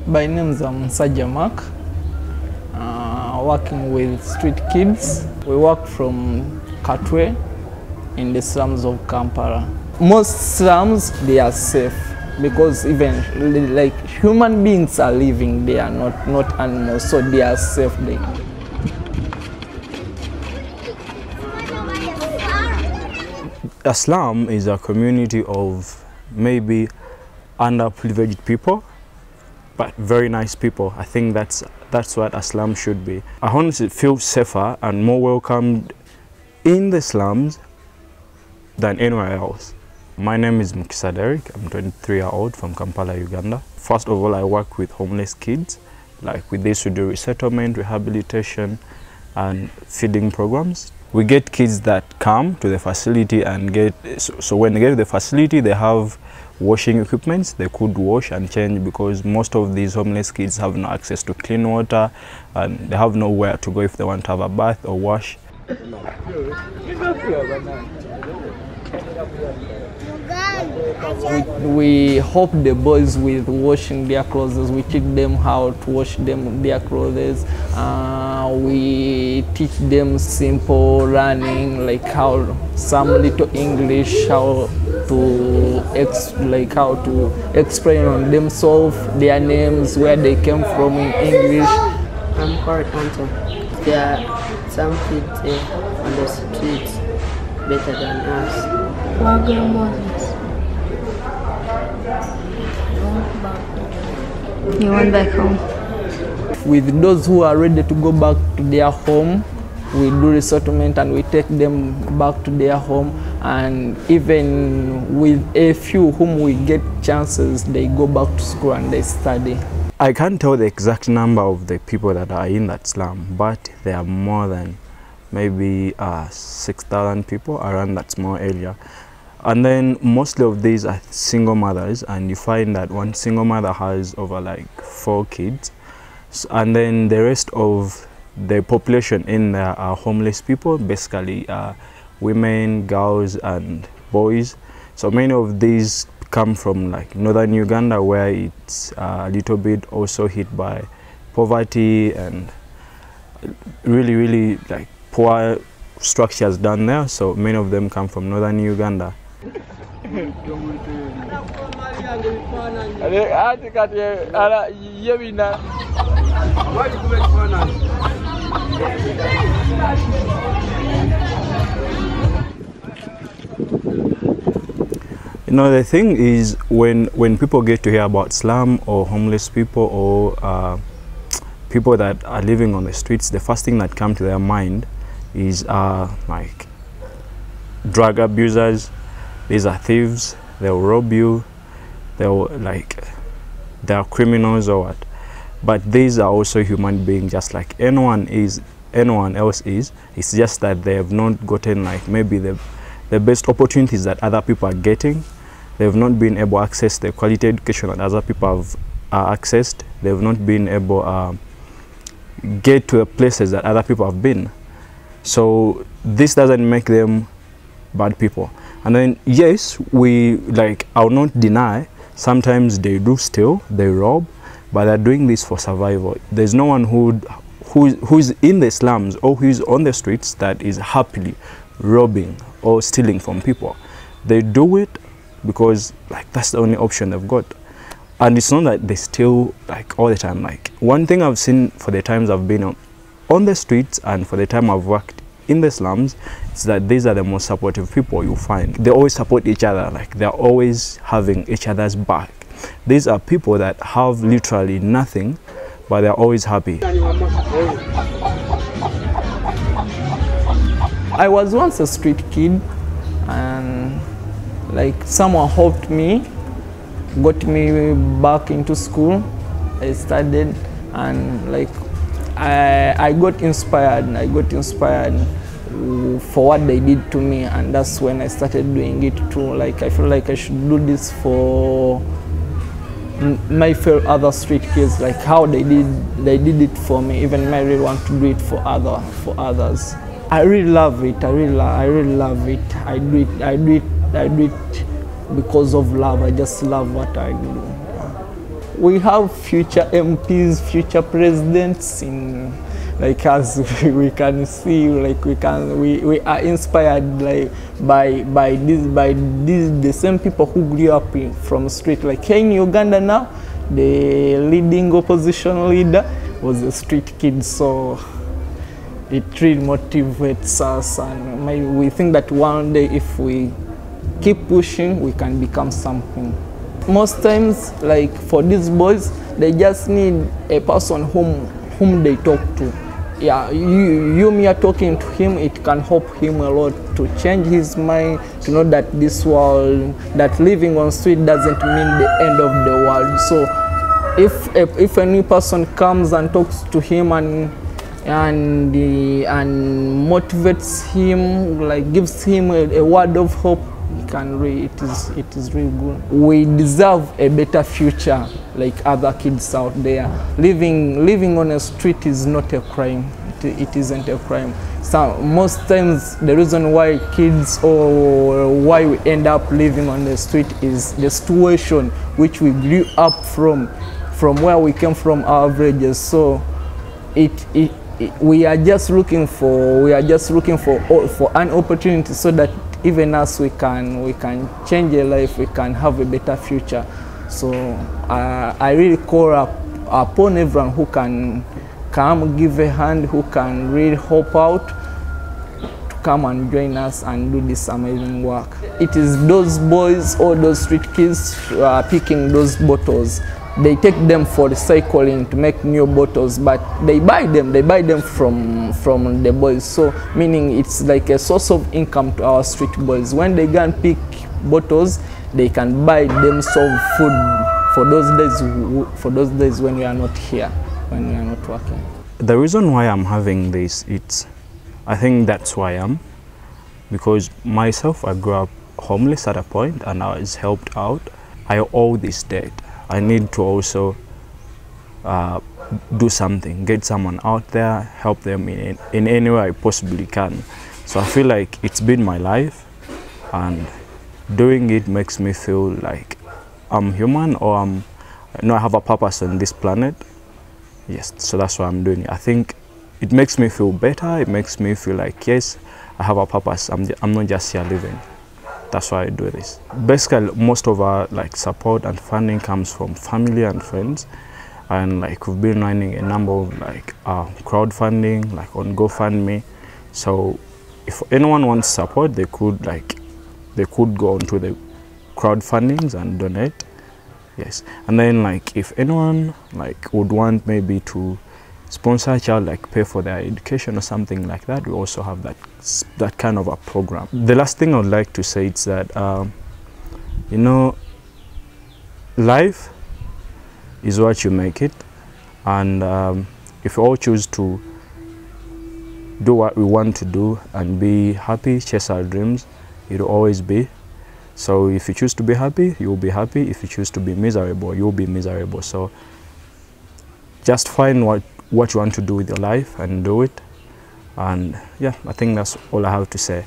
By names, I'm Sajja Mark, working with street kids. We work from Kotwa in the slums of Kampala. Most slums, they are safe because even like human beings are living, they are not animals, so they are safe. A slum is a community of maybe underprivileged people, but very nice people. I think that's what a slum should be. I honestly feel safer and more welcomed in the slums than anywhere else. My name is Mukisa Derek. I'm 23-year-old from Kampala, Uganda. First of all, I work with homeless kids. Like with this, we do resettlement, rehabilitation, and feeding programs. We get kids that come to the facility and so when they get to the facility, they have washing equipment. They could wash and change because most of these homeless kids have no access to clean water and they have nowhere to go if they want to have a bath or wash. We help the boys with washing their clothes. We teach them how to wash their clothes. We teach them simple running, like how some little English, how to explain on themselves, their names, where they came from in English. I'm called Anton. There are some kids on the streets better than us. Our grandmothers. You went back home. With those who are ready to go back to their home, we do resettlement and we take them back to their home. And even with a few whom we get chances, they go back to school and they study. I can't tell the exact number of the people that are in that slum, but there are more than maybe 6,000 people around that small area. And then mostly of these are single mothers, and you find that one single mother has over like 4 kids. And then the rest of the population in there are homeless people, basically women, girls and boys. So many of these come from like northern Uganda, where it's a little bit also hit by poverty and really like poor structures down there. So many of them come from northern Uganda. You know, the thing is, when people get to hear about slum or homeless people or people that are living on the streets, the first thing that comes to their mind is like drug abusers. These are thieves. They'll rob you. They are criminals or what. But these are also human beings, just like anyone else is. It's just that they have not gotten like maybe the best opportunities that other people are getting. They've not been able to access the quality education that other people have accessed. They've not been able to get to the places that other people have been. So this doesn't make them bad people. And then yes, I'll not deny, sometimes they do steal, they rob, but they're doing this for survival. There's no one who's in the slums or who's on the streets that is happily robbing or stealing from people. They do it because like that's the only option they've got. And it's not that they steal like all the time. Like one thing I've seen for the times I've been on the streets and for the time I've worked in the slums, is that these are the most supportive people you find. They always support each other, like they're always having each other's back. These are people that have literally nothing, but they're always happy. I was once a street kid, and like someone helped me, got me back into school. I studied, and like I got inspired. For what they did to me, and that's when I started doing it too. Like I feel like I should do this for my fellow other street kids, like how they did it for me. Even I really want to do it for others. I really love it. I really love it. I do it because of love. I just love what I do. we have future MPs, future presidents in, like, as we can see, like we are inspired like by the same people who grew up from street. Like here in Uganda now, the leading opposition leader was a street kid, so it really motivates us, and we think that one day if we keep pushing, we can become something. Most times, like for these boys, they just need a person whom they talk to. Yeah, me are talking to him, it can help him a lot to change his mind, to know that this world, that living on street doesn't mean the end of the world. So if a new person comes and talks to him and motivates him, like gives him a word of hope, it is really good. We deserve a better future like other kids out there. Living on a street is not a crime. It isn't a crime. So most times the reason why kids or why we end up living on the street is the situation which we grew up from where we came from, our villages. So we are just looking for an opportunity so that even us we can change a life, we can have a better future. So I really call upon everyone who can come give a hand, who can really help out, to come and join us and do this amazing work. It is those boys or those street kids who are picking those bottles. They take them for recycling to make new bottles, but they buy them from the boys. So meaning it's like a source of income to our street boys. When they go and pick bottles, they can buy themselves food for those days when we are not here, when we are not working. The reason why I'm having this, I think that's why I am, because myself, I grew up homeless at a point and I was helped out. I owe this debt. I need to also do something, get someone out there, help them in any way I possibly can. So I feel like it's been my life, and doing it makes me feel like I'm human, or I have a purpose on this planet. Yes, so that's why I'm doing it. I think it makes me feel better. It makes me feel like, yes, I have a purpose. I'm not just here living. That's why I do this. Basically, most of our support and funding comes from family and friends, and we've been running a number of crowdfunding, on GoFundMe. So if anyone wants support, they could go onto the crowdfundings and donate. Yes, and then if anyone would want maybe to sponsor a child, pay for their education or something like that, we also have that kind of a program. The last thing I would like to say is that life is what you make it, and if we all choose to do what we want to do and be happy, chase our dreams, it will always be. So if you choose to be happy, you will be happy. If you choose to be miserable, you will be miserable. So just find what you want to do with your life and do it. And yeah, I think that's all I have to say.